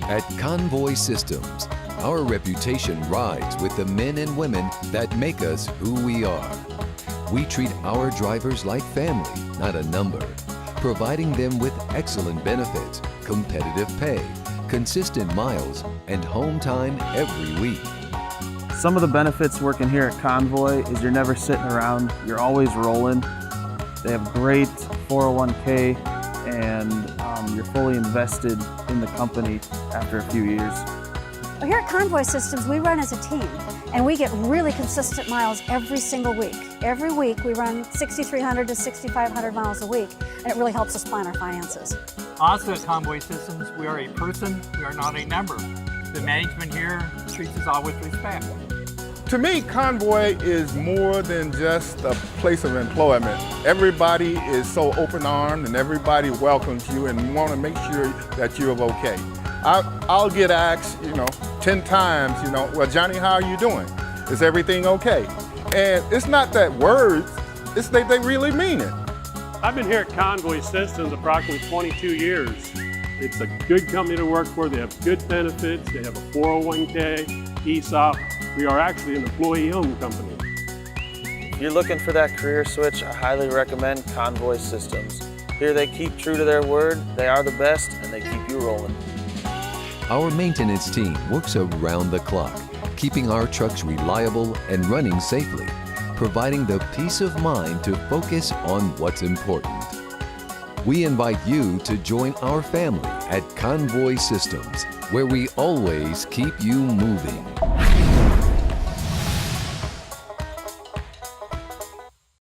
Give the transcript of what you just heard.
At Convoy Systems, our reputation rides with the men and women that make us who we are. We treat our drivers like family, not a number, providing them with excellent benefits, competitive pay, consistent miles, and home time every week. Some of the benefits working here at Convoy is you're never sitting around, you're always rolling. They have great 401k and you're fully invested in the company after a few years. Well, here at Convoy Systems, we run as a team, and we get really consistent miles every single week. Every week, we run 6,300 to 6,500 miles a week, and it really helps us plan our finances. Also at Convoy Systems, we are a person, we are not a number. The management here treats us all with respect. To me, Convoy is more than just a place of employment. Everybody is so open-armed and everybody welcomes you and want to make sure that you're okay. I'll get asked, 10 times, well, Johnny, how are you doing? Is everything okay? And it's not that words, it's they really mean it. I've been here at Convoy Systems approximately 22 years. It's a good company to work for. They have good benefits. They have a 401k, ESOP. We are actually an employee-owned company. If you're looking for that career switch, I highly recommend Convoy Systems. Here they keep true to their word, they are the best, and they keep you rolling. Our maintenance team works around the clock, keeping our trucks reliable and running safely, providing the peace of mind to focus on what's important. We invite you to join our family at Convoy Systems, where we always keep you moving.